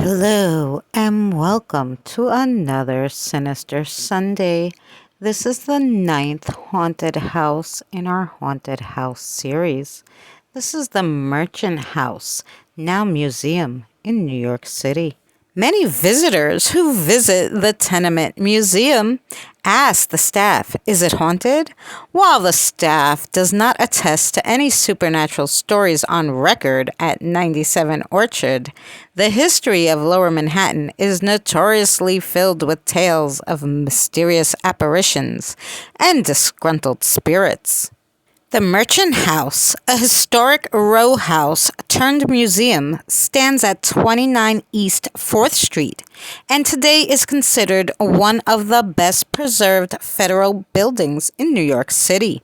Hello and welcome to another Sinister Sunday. This is the 9th haunted house in our haunted house series. This is the Merchant House, now museum in New York City. Many visitors who visit the tenement museum ask the staff, is it haunted? While the staff does not attest to any supernatural stories on record at 97 Orchard, the history of Lower Manhattan is notoriously filled with tales of mysterious apparitions and disgruntled spirits. The Merchant House, a historic row house turned museum, stands at 29 East 4th Street and today is considered one of the best preserved federal buildings in New York City.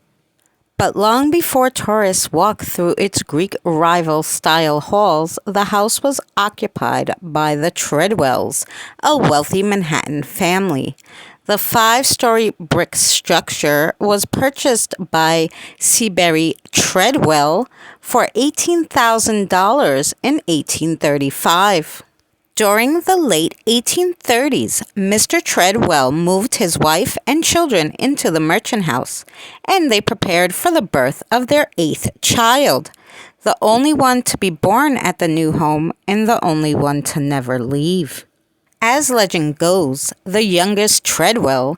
But long before tourists walked through its Greek rival-style halls, the house was occupied by the Treadwells, a wealthy Manhattan family. The 5-story brick structure was purchased by Seabury Treadwell for $18,000 in 1835. During the late 1830s, Mr. Treadwell moved his wife and children into the Merchant House, and they prepared for the birth of their 8th child, the only one to be born at the new home and the only one to never leave. As legend goes, the youngest Treadwell,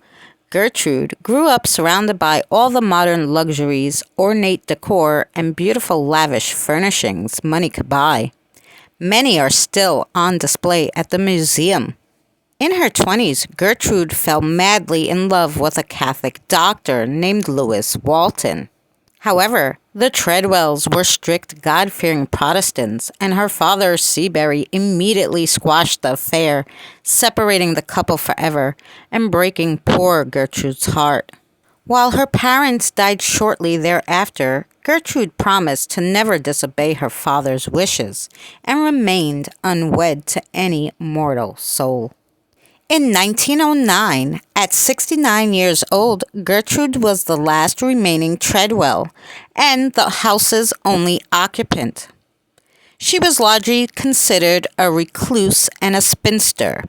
Gertrude, grew up surrounded by all the modern luxuries, ornate decor, and beautiful lavish furnishings money could buy. Many are still on display at the museum. In her 20s, Gertrude fell madly in love with a Catholic doctor named Louis Walton. However, the Treadwells were strict God-fearing Protestants, and her father, Seabury, immediately squashed the affair, separating the couple forever and breaking poor Gertrude's heart. While her parents died shortly thereafter, Gertrude promised to never disobey her father's wishes and remained unwed to any mortal soul. In 1909, at 69 years old, Gertrude was the last remaining Treadwell and the house's only occupant. She was largely considered a recluse and a spinster,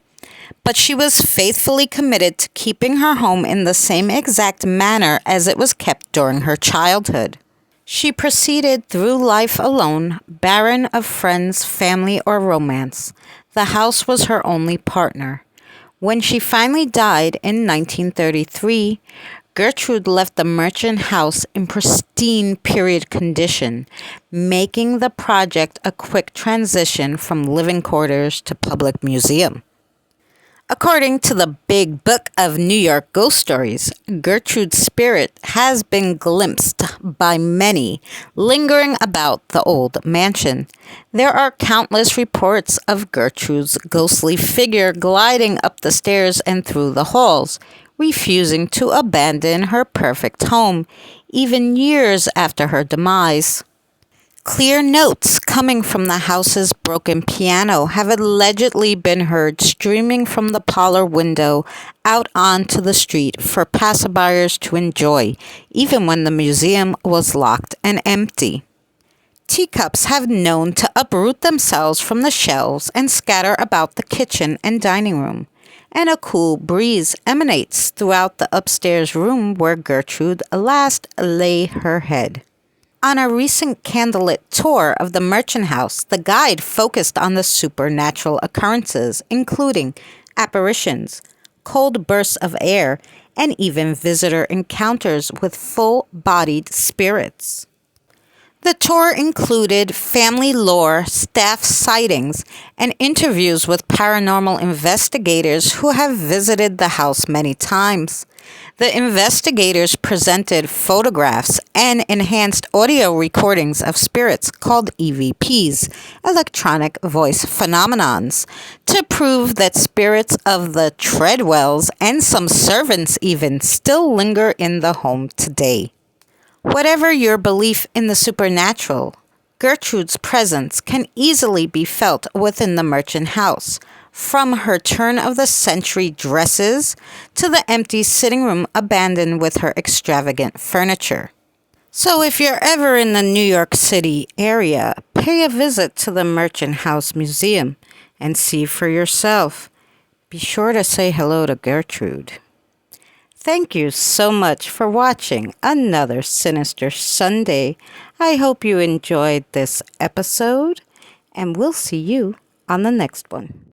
but she was faithfully committed to keeping her home in the same exact manner as it was kept during her childhood. She proceeded through life alone, barren of friends, family, or romance. The house was her only partner. When she finally died in 1933, Gertrude left the Merchant House in pristine period condition, making the project a quick transition from living quarters to public museum. According to the Big Book of New York Ghost Stories, Gertrude's spirit has been glimpsed by many lingering about the old mansion. There are countless reports of Gertrude's ghostly figure gliding up the stairs and through the halls, refusing to abandon her perfect home, even years after her demise. Clear notes coming from the house's broken piano have allegedly been heard streaming from the parlor window out onto the street for passerbyers to enjoy, even when the museum was locked and empty. Teacups have known to uproot themselves from the shelves and scatter about the kitchen and dining room, and a cool breeze emanates throughout the upstairs room where Gertrude last lay her head. On a recent candlelit tour of the Merchant House, the guide focused on the supernatural occurrences, including apparitions, cold bursts of air, and even visitor encounters with full-bodied spirits. The tour included family lore, staff sightings, and interviews with paranormal investigators who have visited the house many times. The investigators presented photographs and enhanced audio recordings of spirits called EVPs, electronic voice phenomenons, to prove that spirits of the Treadwells and some servants even still linger in the home today. Whatever your belief in the supernatural, Gertrude's presence can easily be felt within the Merchant House, from her turn-of-the-century dresses to the empty sitting room abandoned with her extravagant furniture. So if you're ever in the New York City area, pay a visit to the Merchant House Museum. and see for yourself. Be sure to say hello to Gertrude. Thank you so much for watching another Sinister Sunday. I hope you enjoyed this episode, and we'll see you on the next one.